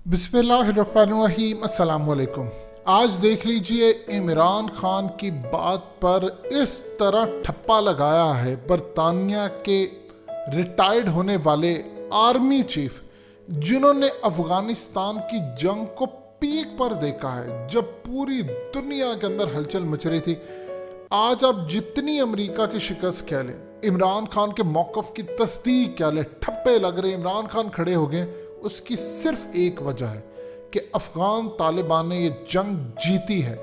बिस्मिल्लाहिर्रहमानिर्रहीम। अस्सलाम वालेकुम। आज देख लीजिए, इमरान खान की बात पर इस तरह ठप्पा लगाया है बरतानिया के रिटायर्ड होने वाले आर्मी चीफ, जिन्होंने अफगानिस्तान की जंग को पीक पर देखा है जब पूरी दुनिया के अंदर हलचल मच रही थी। आज आप जितनी अमेरिका की शिकस्त कह लें, इमरान खान के मौक़िफ़ की तस्दीक कह लें, ठप्पे लग रहे, इमरान खान खड़े हो गए, उसकी सिर्फ एक वजह है कि अफगान तालिबान ने ये जंग जीती है।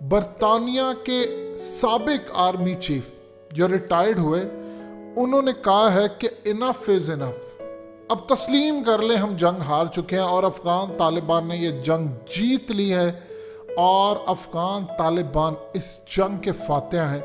बरतानिया के साबिक आर्मी चीफ जो रिटायर्ड हुए, उन्होंने कहा है कि इनफ इज़ इनफ, अब तस्लीम कर ले हम जंग हार चुके हैं और अफगान तालिबान ने ये जंग जीत ली है और अफगान तालिबान इस जंग के फातिहा हैं।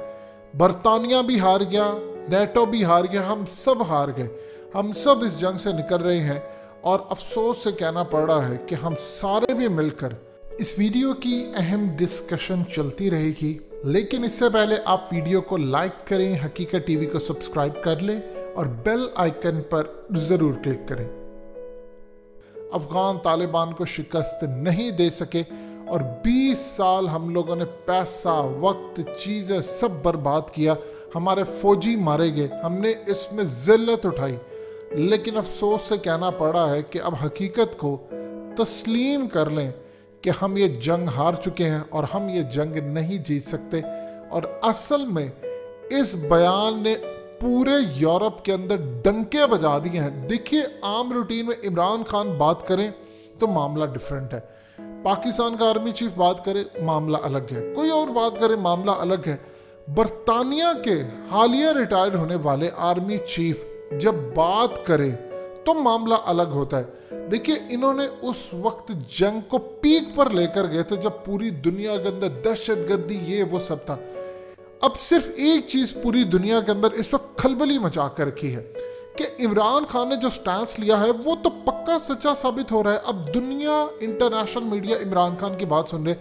बरतानिया भी हार गया, नेटो भी हार गया, हम सब हार गए, हम सब इस जंग से निकल रहे हैं और अफसोस से कहना पड़ रहा है कि हम सारे भी मिलकर इस वीडियो की अहम डिस्कशन चलती रहेगी। लेकिन इससे पहले आप वीडियो को लाइक करें, हकीकत टीवी को सब्सक्राइब कर लें और बेल आइकन पर ज़रूर क्लिक करें। अफगान तालिबान को शिकस्त नहीं दे सके और 20 साल हम लोगों ने पैसा, वक्त, चीज़ें सब बर्बाद किया, हमारे फौजी मारे गए, हमने इसमें ज़िल्लत उठाई। लेकिन अफसोस से कहना पड़ा है कि अब हकीकत को तस्लीम कर लें कि हम ये जंग हार चुके हैं और हम ये जंग नहीं जीत सकते। और असल में इस बयान ने पूरे यूरोप के अंदर डंके बजा दिए हैं। देखिए, आम रूटीन में इमरान खान बात करें तो मामला डिफरेंट है, पाकिस्तान का आर्मी चीफ बात करे मामला अलग है, कोई और बात करे मामला अलग है। बरतानिया के हालिया रिटायर्ड होने वाले आर्मी चीफ जब बात करे तो मामला अलग होता है। देखिए, इन्होंने उस वक्त जंग को पीक पर लेकर गए थे जब पूरी दुनिया के अंदर दहशतगर्दी ये वो सब था। अब सिर्फ एक चीज पूरी दुनिया के अंदर इस वक्त खलबली मचा कर रखी है कि इमरान खान ने जो स्टैंस लिया है वो तो पक्का सच्चा साबित हो रहा है। अब दुनिया, इंटरनेशनल मीडिया इमरान खान की बात सुन रहे।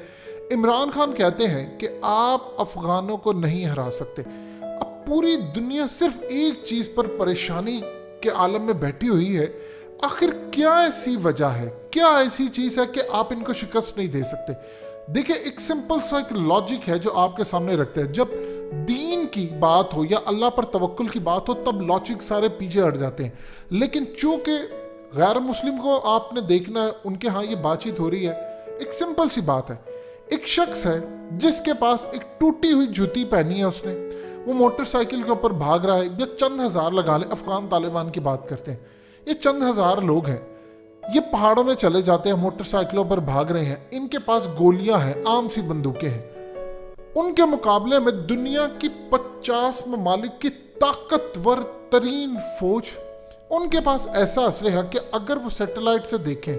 इमरान खान कहते हैं कि आप अफगानों को नहीं हरा सकते। पूरी दुनिया सिर्फ एक चीज पर परेशानी के आलम में बैठी हुई है, आखिर क्या ऐसी वजह है, क्या ऐसी चीज है कि आप इनको शिकस्त नहीं दे सकते। देखिए, एक सिंपल सा एक लॉजिक है जो आपके सामने रखते हैं। जब दीन की बात हो या अल्लाह पर तवक्कुल की बात हो तब लॉजिक सारे पीछे हट जाते हैं। लेकिन चूंकि गैर मुस्लिम को आपने देखना है, उनके यहाँ ये बातचीत हो रही है। एक सिंपल सी बात है, एक शख्स है जिसके पास एक टूटी हुई जूती पहनी है, उसने वो मोटरसाइकिल के ऊपर भाग रहा है, या चंद हजार लगा ले, अफगान तालिबान की बात करते हैं, ये चंद हजार लोग हैं, ये पहाड़ों में चले जाते हैं, मोटरसाइकिलों पर भाग रहे हैं, इनके पास गोलियां हैं, आम सी बंदूकें हैं। उनके मुकाबले में दुनिया की 50 ममालिक की ताकतवर तरीन फौज, उनके पास ऐसा असलहा है कि अगर वो सैटेलाइट से देखें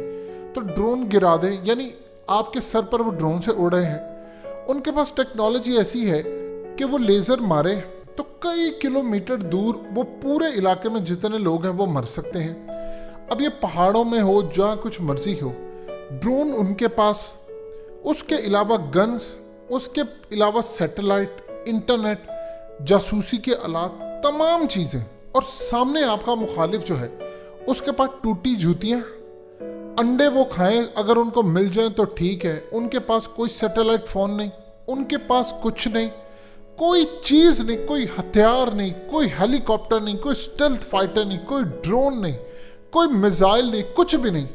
तो ड्रोन गिरा दें, यानी आपके सर पर वो ड्रोन से उड़ रहे हैं। उनके पास टेक्नोलॉजी ऐसी है कि वो लेज़र मारे तो कई किलोमीटर दूर वो पूरे इलाके में जितने लोग हैं वो मर सकते हैं। अब ये पहाड़ों में हो, जहाँ कुछ मर्जी हो, ड्रोन उनके पास, उसके अलावा गन्स, उसके अलावा सैटेलाइट, इंटरनेट, जासूसी के आलात, तमाम चीज़ें। और सामने आपका मुखालिफ जो है उसके पास टूटी जूतियाँ, अंडे वो खाएं अगर उनको मिल जाए तो ठीक है, उनके पास कोई सैटेलाइट फ़ोन नहीं, उनके पास कुछ नहीं, कोई चीज नहीं, कोई हथियार नहीं, कोई हेलीकॉप्टर नहीं, कोई स्टेल्थ फाइटर नहीं, कोई ड्रोन नहीं, कोई मिसाइल नहीं, कुछ भी नहीं।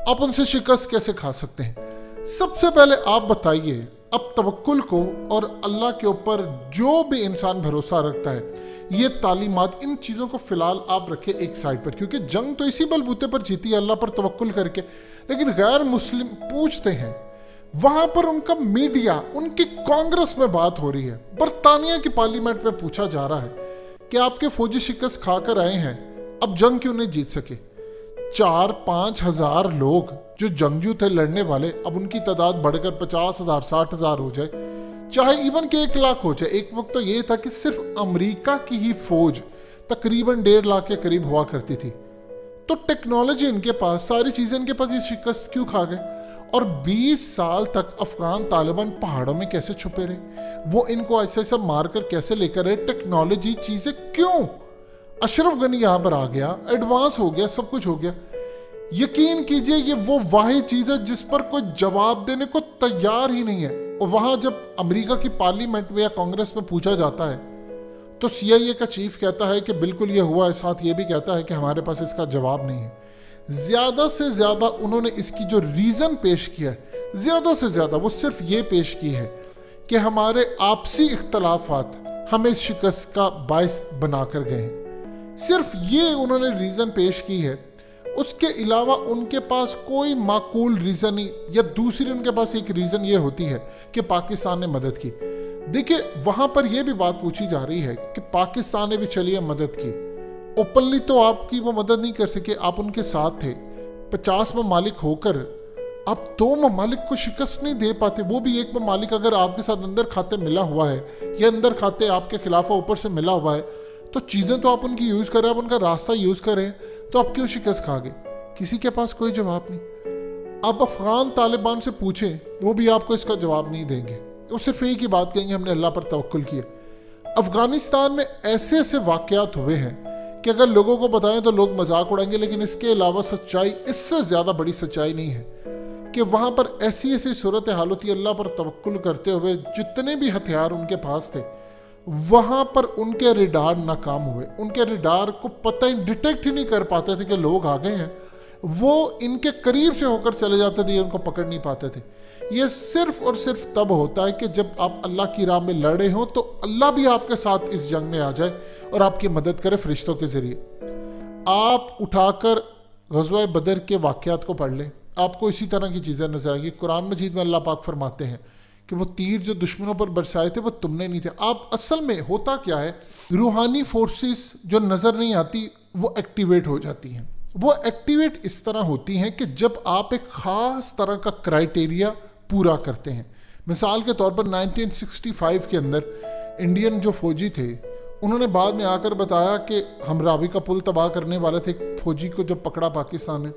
आप उनसे शिकस्त कैसे खा सकते हैं? सबसे पहले आप बताइए, अब तवक्कुल को और अल्लाह के ऊपर जो भी इंसान भरोसा रखता है, ये तालीमात, इन चीज़ों को फिलहाल आप रखें एक साइड पर, क्योंकि जंग तो इसी बलबूते पर जीती है, अल्लाह पर तवक्कुल करके। लेकिन गैर मुस्लिम पूछते हैं, वहां पर उनका मीडिया, उनकी कांग्रेस में बात हो रही है, बरतानिया की पार्लियामेंट में पूछा जा रहा है कि आपके फौजी शिकस्त खाकर आए हैं, अब जंग क्यों नहीं जीत सके। 4-5 हजार लोग जो जंगजू थे लड़ने वाले, अब उनकी तादाद बढ़कर 50,000, 60,000 हो जाए, चाहे इवन के 1 लाख हो जाए। एक वक्त तो ये था कि सिर्फ अमेरिका की ही फौज तकरीबन 1.5 लाख के करीब हुआ करती थी। तो टेक्नोलॉजी इनके पास, सारी चीजें इनके पास, ये शिकस्त क्यों खा गए? और 20 साल तक अफगान तालिबान पहाड़ों में कैसे छुपे रहे, वो इनको ऐसे ऐसा मारकर कैसे लेकर रहे, टेक्नोलॉजी, चीजें क्यों? अशरफ गनी यहाँ पर आ गया, एडवांस हो गया, सब कुछ हो गया। यकीन कीजिए ये वो वाहिद चीज है जिस पर कोई जवाब देने को तैयार ही नहीं है। और वहां जब अमेरिका की पार्लियामेंट में या कांग्रेस में पूछा जाता है तो CIA का चीफ कहता है कि बिल्कुल ये हुआ है, साथ ये भी कहता है कि हमारे पास इसका जवाब नहीं है। ज्यादा से ज्यादा उन्होंने इसकी जो रीजन पेश किया है, ज्यादा से ज्यादा वो सिर्फ ये पेश की है कि हमारे आपसी इख्तलाफात हमें इस शिकस्त का बायस बनाकर गए हैं। सिर्फ ये उन्होंने रीजन पेश की है, उसके अलावा उनके पास कोई माकूल रीजन नहीं। या दूसरी उनके पास एक रीजन ये होती है कि पाकिस्तान ने मदद की। देखिए वहां पर यह भी बात पूछी जा रही है कि पाकिस्तान ने भी चलिए मदद की, ओपनली तो आपकी वो मदद नहीं कर सके, आप उनके साथ थे। 50 ममालिक होकर आप 2 ममालिक को शिकस्त नहीं दे पाते, वो भी एक ममालिक अगर आपके साथ अंदर खाते मिला हुआ है या अंदर खाते आपके खिलाफ ऊपर से मिला हुआ है तो चीज़ें तो आप उनकी यूज़ करें, आप उनका रास्ता यूज़ करें, तो आप क्यों शिकस्त खा गए? किसी के पास कोई जवाब नहीं। आप अफगान तालिबान से पूछें, वो भी आपको इसका जवाब नहीं देंगे। वो सिर्फ एक ही बात कहेंगे, हमने अल्लाह पर तवक्कुल किया। अफगानिस्तान में ऐसे ऐसे वाक़यात हुए हैं कि अगर लोगों को बताएं तो लोग मजाक उड़ाएंगे, लेकिन इसके अलावा सच्चाई, इससे ज़्यादा बड़ी सच्चाई नहीं है कि वहाँ पर ऐसी ऐसी सूरत हाल होती है। अल्लाह पर तवक्कुल करते हुए जितने भी हथियार उनके पास थे, वहाँ पर उनके रिडार नाकाम हुए। उनके रिडार को पता ही, डिटेक्ट ही नहीं कर पाते थे कि लोग आ गए हैं। वो इनके करीब से होकर चले जाते थे, उनको पकड़ नहीं पाते थे। ये सिर्फ और सिर्फ तब होता है कि जब आप अल्लाह की राह में लड़े हो तो अल्लाह भी आपके साथ इस जंग में आ जाए और आपकी मदद करे फरिश्तों के जरिए। आप उठाकर ग़ज़वा बदर के वाक़यात को पढ़ लें, आपको इसी तरह की चीज़ें नजर आएंगी। कुरान मजीद में अल्लाह पाक फरमाते हैं कि वो तीर जो दुश्मनों पर बरसाए थे वो तुमने नहीं थे। आप असल में होता क्या है, रूहानी फोर्सेस जो नज़र नहीं आती वो एक्टिवेट हो जाती हैं। वो एक्टिवेट इस तरह होती हैं कि जब आप एक ख़ास तरह का क्राइटेरिया पूरा करते हैं। मिसाल के तौर पर 1965 के अंदर इंडियन जो फौजी थे, उन्होंने बाद में आकर बताया कि हम रावी का पुल तबाह करने वाले थे। फौजी को जब पकड़ा पाकिस्तान ने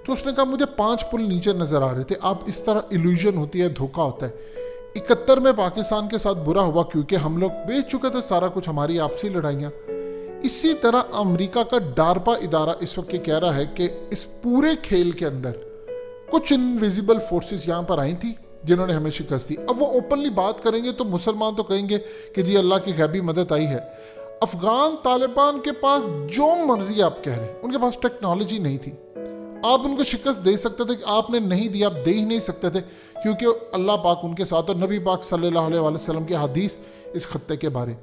तो उसने कहा मुझे 5 पुल नीचे नज़र आ रहे थे। आप इस तरह इल्यूजन होती है, धोखा होता है। 71 में पाकिस्तान के साथ बुरा हुआ क्योंकि हम लोग बेच चुके थे सारा कुछ, हमारी आपसी लड़ाइयाँ। इसी तरह अमेरिका का डारपा इदारा इस वक्त कह रहा है कि इस पूरे खेल के अंदर कुछ इनविजिबल फोर्सेस यहाँ पर आई थी जिन्होंने हमें शिकस्त दी। अब वो ओपनली बात करेंगे तो मुसलमान तो कहेंगे कि जी अल्लाह की गैबी मदद आई है। अफगान तालिबान के पास जो मर्जी आप कह रहे हैं, उनके पास टेक्नोलॉजी नहीं थी। आप उनको शिकस्त दे सकते थे, आपने नहीं दिया, आप दे ही नहीं सकते थे क्योंकि अल्लाह पाक उनके साथ और नबी पाक सल्लल्लाहु अलैहि वसल्लम की हदीस इस खत्ते के बारे।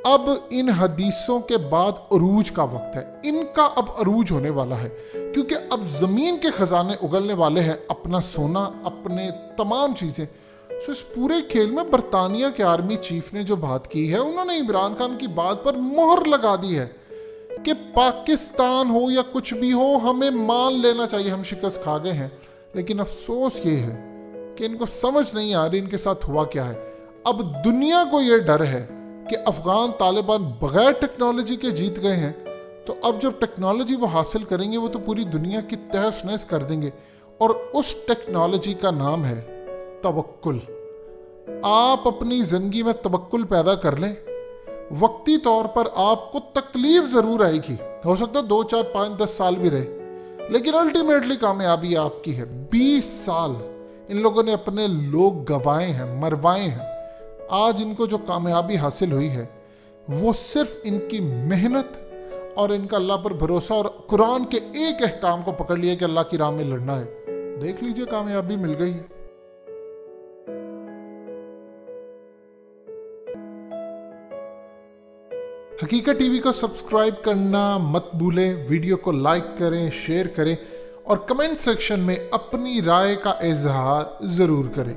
अब इन हदीसों के बाद अरूज का वक्त है, इनका अब अरूज होने वाला है क्योंकि अब ज़मीन के ख़जाने उगलने वाले हैं, अपना सोना, अपने तमाम चीज़ें। सो इस पूरे खेल में बरतानिया के आर्मी चीफ ने जो बात की है, उन्होंने इमरान खान की बात पर मोहर लगा दी है कि पाकिस्तान हो या कुछ भी हो, हमें मान लेना चाहिए हम शिकस्त खा गए हैं। लेकिन अफसोस ये है कि इनको समझ नहीं आ रही इनके साथ हुआ क्या है। अब दुनिया को ये डर है कि अफगान तालिबान बगैर टेक्नोलॉजी के जीत गए हैं, तो अब जब टेक्नोलॉजी वो हासिल करेंगे वो तो पूरी दुनिया की तहस नहस कर देंगे। और उस टेक्नोलॉजी का नाम है तवक्कुल। आप अपनी जिंदगी में तवक्कुल पैदा कर लें। वक्ती तौर पर आपको तकलीफ जरूर आएगी, हो सकता है 2, 4, 5, 10 साल भी रहे, लेकिन अल्टीमेटली कामयाबी आपकी है। 20 साल इन लोगों ने अपने लोग गंवाए हैं, मरवाए हैं। आज इनको जो कामयाबी हासिल हुई है वो सिर्फ इनकी मेहनत और इनका अल्लाह पर भरोसा और कुरान के एक अहकाम को पकड़ लिया कि अल्लाह की राह में लड़ना है। देख लीजिए, कामयाबी मिल गई है। हकीकत टीवी को सब्सक्राइब करना मत भूलें, वीडियो को लाइक करें, शेयर करें और कमेंट सेक्शन में अपनी राय का इजहार जरूर करें।